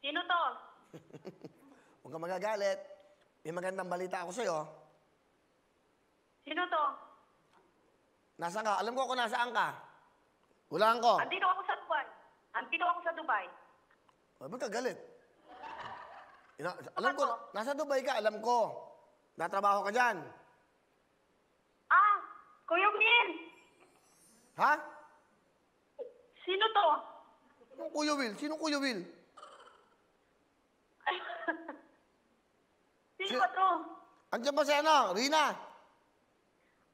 Sino to? Huwag kang magagalit. May magandang balita ako sa'yo. Sino to? Nasaan ka? Alam ko kung nasaan ka. Hulaan ko. Andito ako sa Dubai. Andito ako sa Dubai. Ba't ka galit? Alam ko, nasa Dubai ka, alam ko. Natrabaho ka dyan. Ah, Kuya Will. Ha? Sino to? Anong Kuya Will? Sino Kuya Will? Sino ba to? Andiyan ba si ano? Rina?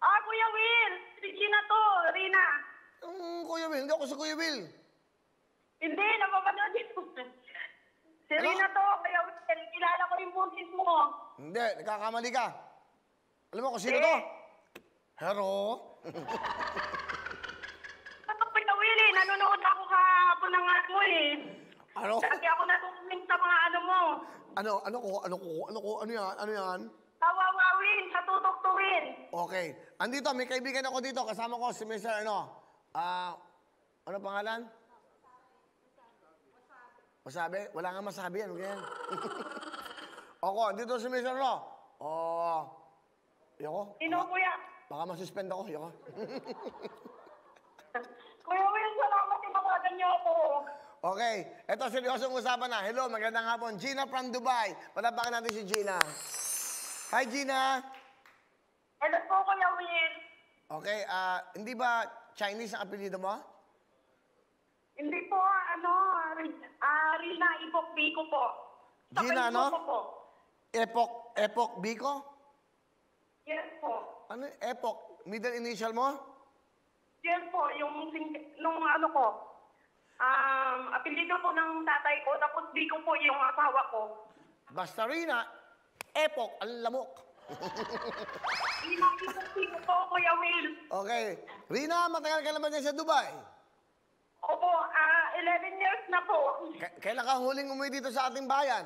Ah, Kuya Will. Regina to, Rina. Kuya Will, hindi ako si Kuya Will. Hindi, napapanood dito. Si Ano? Rina to, Kuya Will. Kilala ko yung boses mo. Hindi, nagkakamali ka. Alam mo kung sino to? Hello? Ano, Kuya Will eh. Nanonood ako kahapon ng mo eh. Ano? Lagi ako natutulong sa mga ano mo. Ano yan? Tawawawin, sa tutuktukin. Okay. Andito, may kaibigan ako dito. Kasama ko si Mr. Ano pangalan? Masabi? Wala nga masabi yan. Okay yan. Ako, andito si Mr. No. Yoko. Sino, Kuya? Baka masuspend ako. Yoko. Kuya Will, salamat tinawagan niyo ako. Okay. Ito, seryosong usapan na. Hello, magandang hapon. Gina from Dubai. Patapakan natin si Gina. Hi, Gina. Hello po, Kuya Will. Okay, hindi ba Chinese ang apelido mo? Hindi po, Rina Ibok Biko po. Sa Gina, Facebook ano? ko po. Epoch Biko? Yes po. Ano yung Epoch? Middle initial mo? Yes po, nung ano ko. Apelido po ng tatay ko, tapos Biko po yung asawa ko. Basta Rina, Epoch, ang lamok. Rina Ibok Biko po, Kuya Will. Okay. Rina, matagal ka naman yan sa Dubai. Opo, 11 years na po. Kailan ka huling umuwi dito sa ating bayan?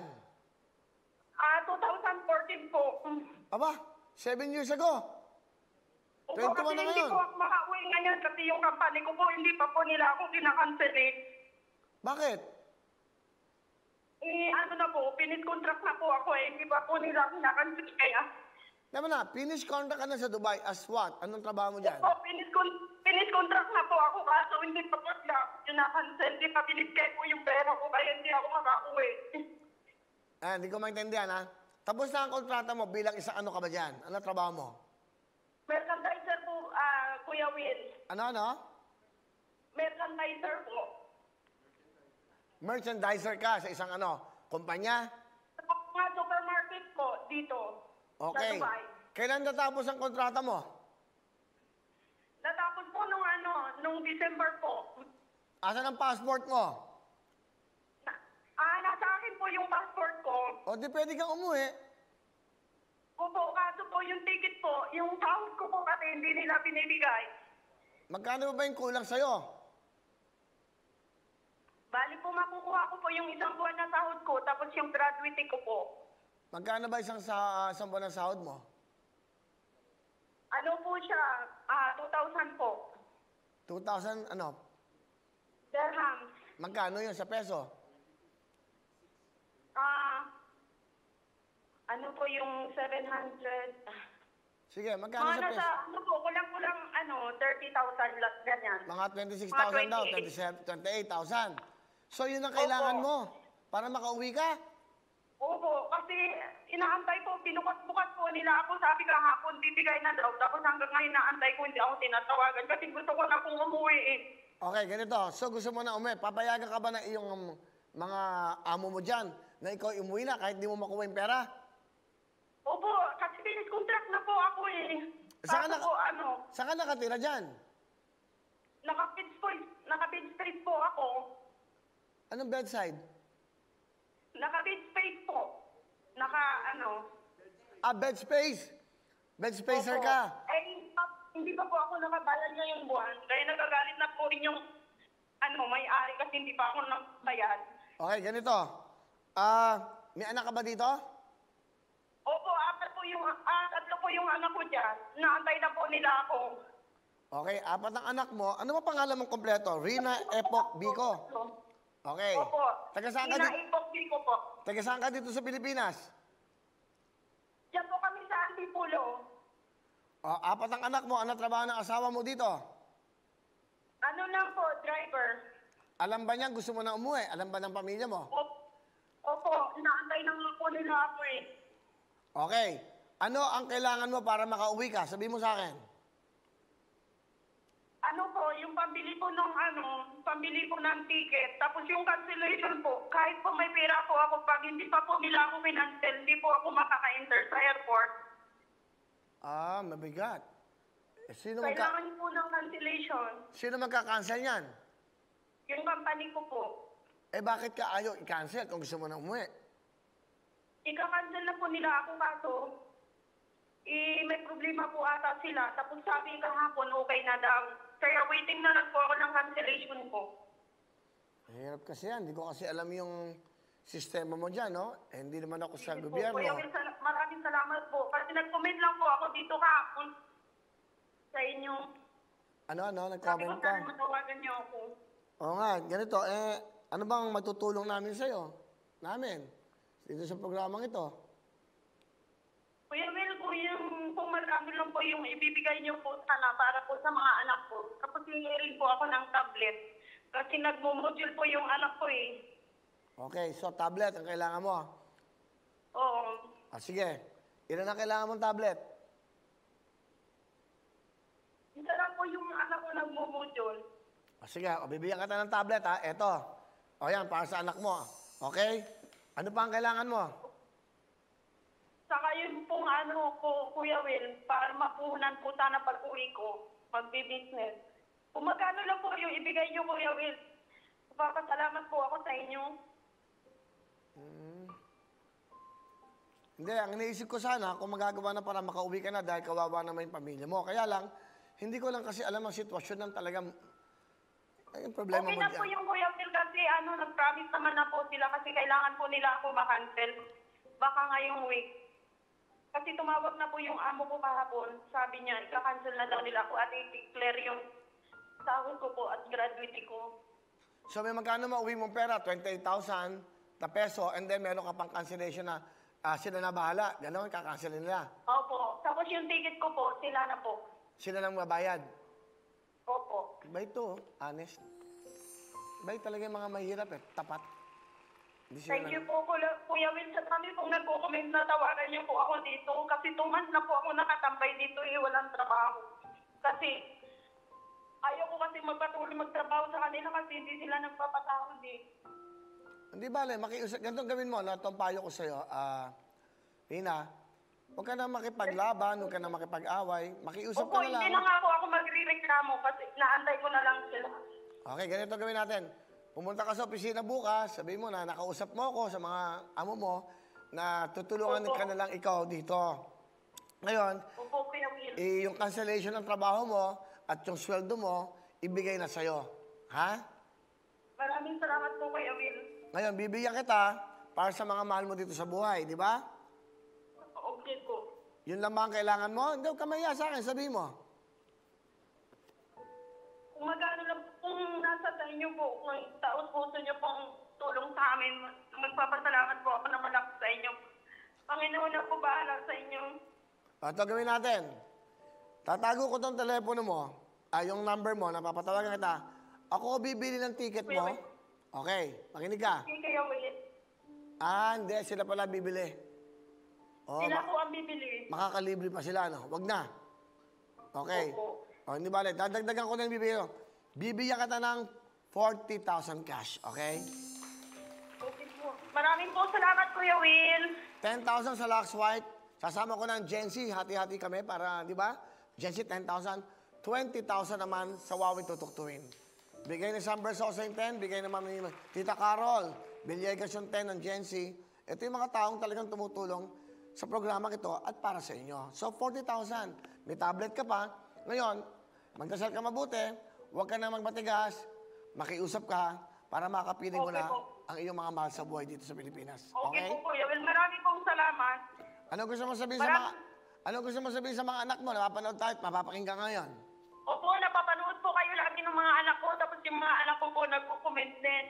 2014 po. Aba, 7 years ago. Opo, 21 kasi na hindi ngayon. po ako makauwi ngayon kasi yung company ko po, hindi pa po nila ako kinakancel eh. Bakit? Ano na po, finish contract na po ako eh. Hindi pa po nila kinakancel kaya. Naman na, finish contract ka na sa Dubai as what? Anong trabaho mo dyan? Opo, finish contract na po ako kaso hindi pa po nila ako kinakancel. Hindi pa binigay po yung pera ko kaya hindi ako makauwi. Hindi ko maintindihan, ha? Tapos na ang kontrata mo bilang isang ano ka ba dyan? Ano trabaho mo? Merchandiser po, Kuya Will. Ano? Merchandiser po. Merchandiser ka sa isang kumpanya? Sa mga supermarket po dito. Okay. Sa Dubai. Kailan natapos ang kontrata mo? Natapos po nung December po. Asan ang passport mo? Nasa akin po yung passport ko. O di pwede kang umuwi. Opo, kaso po yung ticket po, yung sahod ko po kasi hindi nila binibigay. Magkano ba yung kulang sa'yo? Bali po makukuha ko po yung isang buwan na sahod ko, tapos yung gratuity ko po. Magkano ba isang buwan ng sahod mo? Ano po siya? 2,000 po. 2,000 Dirhams. Magkano yun sa peso? Ano po yung 700? Sige, magkano sa peso? Kulang-kulang 30,000 lot, ganyan. Mga 26,000 daw, 28,000. So yun ang kailangan mo para makauwi ka? Opo, kasi inaantay po, binukas-bukas po nila ako. Sabi ka hapon, bibigay na daw. Tapos hanggang ngayon naantay ko, hindi ako tinatawagan. Kasi gusto ko na pong umuwi eh. Okay, ganito. So gusto mo na umuwi. Papayagan ka ba ng iyong mga amo mo dyan na ikaw umuwi na kahit di mo makuha yung pera? Opo, kasi finish contract na po ako eh. Saan Kaso ka nakatira dyan? Naka-bed space po ako. Anong bedside? Naka-bed space po. Bed space. Bed spacer Opo. ka. Hindi pa po ako nakabayad ngayong buwan. Kaya nagagalit na po rin yung may-ari kasi hindi pa ako nakabayad. Okay, ganito. May anak ka ba dito? Opo, tatlo po yung anak ko dyan. Naantay na po nila ako. Okay, 4 ang anak mo. Ano ba pangalan mong kompleto? Rina Epoch Biko. Okay. Opo. Taga saan ka Rina dito? Ibok Pico po. Taga saan ka dito sa Pilipinas? Diyan po kami sa Antipulo. O, 4 ang anak mo. Ano trabaho ng asawa mo dito? Ano lang po, driver. Alam ba niya gusto mo na umuwi? Alam ba ng pamilya mo? Opo, inaantay ng po nila ako eh. Okay. Ano ang kailangan mo para makauwi ka? Sabi mo sa akin. Ano po, yung pambili po ng pambili po ng ticket. Tapos yung cancellation po, kahit po may pera po ako, pag hindi pa po nila ako financial, hindi po ako makaka-enter sa airport. Ah, mabigat. Eh, Kailangan po ng cancellation. Sino magka-cancel yan? Yung company ko po. Eh, bakit ka ayaw i-cancel kung gusto mo na umuwi? Ika-cancel na po nila ako kaso, may problema po ata sila. Tapos sabi kahapon, okay na daw. Kaya waiting na lang po ako ng cancellation ko. Hirap kasi yan. Hindi ko kasi alam yung sistema mo dyan, no? Eh, hindi naman ako sa Sige po, gobyerno. Kuya Will, maraming salamat po. Kasi nag-comment lang po ako dito kahapon sa inyo. Ano? Sabi Nag-comment ko ka? sana matawagan niyo ako. Oo nga, ganito. Eh, ano bang matutulong namin sa'yo? Namin. Dito sa programang ito. Kuya Will, kung marami lang po yung ibibigay niyo po sana para po sa mga anak ko. Tapos hingi rin po ako ng tablet. Kasi nagmumodule po yung anak ko eh. Okay, so tablet ang kailangan mo. Oo. Ah, sige. Ilan ang kailangan mong tablet? Isa lang po yung anak ko nagmumodule. Ah, sige, bibigyan kita ng tablet, ha? Eto. O yan, para sa anak mo. Okay? Ano pa ang kailangan mo? Saka yun pong Kuya Will, para mapuhunan po sana pag-uwi ko, magbi-business. Kung magkano lang po yung ibigay niyo, Kuya Will, papasalamat po ako sa inyo. Hindi, ang iniisip ko sana, kung magagawa na para makauwi ka na dahil kawawa naman yung pamilya mo. Kaya lang, hindi ko lang kasi alam ang sitwasyon ng talagang yung problema Okay mo na po dyan. yung Kuya Will kasi nag-promise naman na po sila kasi kailangan po nila ako makancel. Baka ngayong week. Kasi tumawag na po yung amo ko kahapon. Sabi niya, ika-cancel na daw nila ako at i-declare yung sahod ko po at gratuity ko. So may magkano mauwi mong pera? 28,000 na peso and then meron ka pang cancellation na sila na bahala. Ganon, kakancelin nila. Opo. Tapos yung ticket ko po, sila na po. Sila lang mabayad. Opo. Iba ito, honest. Iba talaga yung mga mahirap eh, tapat. Hindi sila Thank you po, Kuya Will. Sa kami pong nagko-comment na tawagan niyo po ako dito. Kasi 2 months na po ako nakatambay dito walang trabaho. Kasi ayaw ko kasi magpatuloy magtrabaho sa kanila kasi hindi sila nagpapatawad eh. Hindi bale, makiusap. Ganito gawin mo, itong payo ko sa'yo. Rina, huwag ka na makipaglaban, huwag ka na makipag-away. Makiusap Opo, ka na lang. hindi na nga ako magre-reklamo kasi naantay ko na lang sila. Okay, ganito gawin natin. Pumunta ka sa opisina bukas, sabihin mo na nakausap mo ako sa mga amo mo na tutulungan Opo. ka na lang ikaw dito. Ngayon, Opo, Kuya Will. yung cancellation ng trabaho mo at yung sweldo mo, ibigay na sa'yo. Ha? Maraming salamat po, Kuya Will. Ngayon, bibigyan kita para sa mga mahal mo dito sa buhay, di ba? Okay po. Yun lang ba ang kailangan mo? Hindi ka mahiya sa akin, sabihin mo. Kung magkano lang, kung nasa sa inyo po, kung taos-puso niyo pong tulong sa amin, magpapasalamat po ako na malaki sa inyo. Panginoon na po bahala sa inyo. Ito gawin natin. Tatago ko tong telepono mo, yung number mo, napapatawagan kita. Ako bibili ng ticket mo. Okay, makinig ka. Hindi kayo ulit. Hindi, sila pala bibili. Sila po ang bibili. Makakalibre pa sila, no? Wag na. Okay. Opo. Hindi bale, dadagdagan ko na yung bibigyan. Bibigyan kita ng 40,000 cash, okay? Okay po. Maraming po salamat, Kuya Will. 10,000 sa Lux White. Sasama ko ng Gency. Hati-hati kami para, di ba? Gency, 10,000. 20,000 naman sa Huawei tutuktuin. Bigay ni Sam Bersosa yung 10. Bigay naman ni Tita Carol. Villegas yung 10 ng Gency. Ito yung mga taong talagang tumutulong sa programa ito at para sa inyo. So, 40,000. May tablet ka pa. Ngayon, magdasal ka mabuti. Huwag ka na magmatigas. Makiusap ka para makapili mo Okay na po. ang iyong mga mahal sa buhay dito sa Pilipinas. Okay Okay? po, Kuya Will. Maraming pong salamat. Ano gusto mo sabihin sa mga anak mo? Napapanood tayo at mapapakinggan ngayon. Opo, napapanood po kayo lagi ng mga anak ko. Tapos yung mga anak ko po nagko-comment din.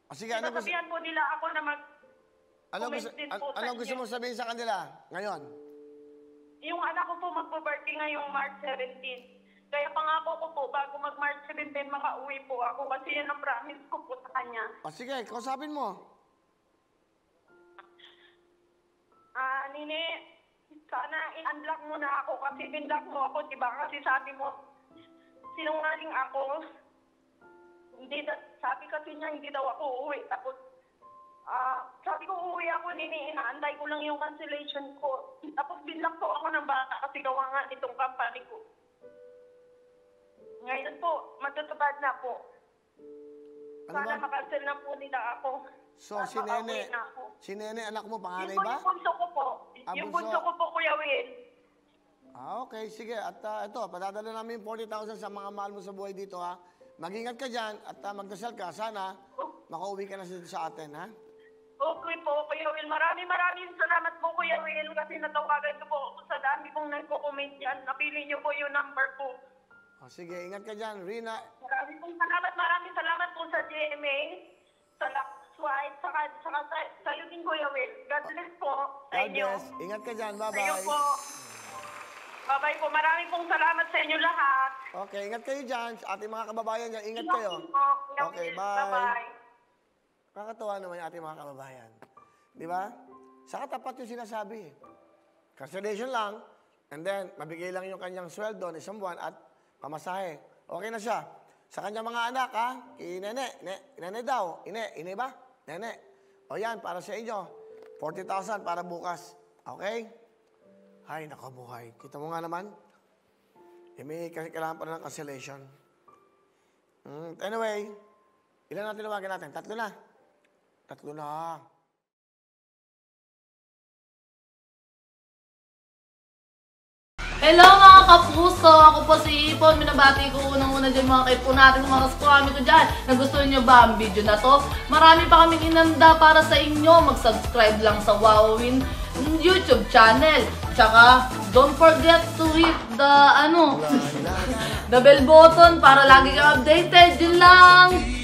Sige, ano gusto, Sasabihan po nila ako na ano gusto mo sabihin sa kanila ngayon? yung anak ko po magpo-birthday ngayong March 17. Kaya pangako ko po, bago mag-March 17, makauwi po ako kasi yan ang promise ko po sa kanya. Sige, kausapin mo. Nini, sana i-unblock mo na ako kasi binlock mo ako, diba? Kasi sabi mo, sinungaling ako. Sabi kasi niya, hindi daw ako uuwi. Tapos, sabi ko, uuwi ako, Nini, inaantay ko lang yung cancellation ko. Tapos binlock po ako ng bata kasi gawa nga itong company ko. Ngayon po, matutupad na po. Sana makancel na po nila ako. So, si Nene, anak mo, panganay Yun po ba? yung bunso ko po. Yung bunso ko po, Kuya Will. Okay, sige. At ito, padadala namin yung 40,000 sa mga mahal mo sa buhay dito, ha? Mag-ingat ka dyan at magdasal ka. Sana makauwi ka na sa atin, ha? Okay po, Kuya Will. Maraming salamat po, Kuya Will, kasi natawagan ko po ako sa dami pong nagko-comment yan. Napili niyo po yung number ko. Sige, ingat ka dyan, Rina. Maraming salamat po sa GMA, sa Lakswite, saka sa iyo din, Kuya Will. God bless po sa God inyo. bless. Ingat ka dyan. Sa iyo Bye-bye. po. Bye-bye po. Maraming pong salamat sa inyo lahat. Okay, ingat kayo dyan. Sa ating mga kababayan dyan, ingat kayo. Po, Kuya Okay, Will. bye. Bye-bye. Kakatawa naman yung ating mga kababayan. Di ba? Saka tapat yung sinasabi. Cancellation lang, and then mabigay lang yung kanyang sweldo ng isang buwan at pamasahe. Okay na siya. Sa kanyang mga anak, ha? Kay Nene daw. Ine ba? Nene. O yan, para sa inyo. 40,000 para bukas. Okay? Ay, nakabuhay. Kita mo nga naman. May kailangan pa ng cancellation. Anyway, ilan natin nawagan natin? 3 na. 3 na. Hello mga kapuso! Ako po si Ipon. Minabati ko unang-una dyan mga kaipo natin, mga kaskwami ko dyan. Nagustuhan nyo ba ang video na to? Marami pa kaming inanda para sa inyo. Mag-subscribe lang sa Wowin YouTube channel. Tsaka, don't forget to hit the, the bell button para lagi kang updated. Yun lang!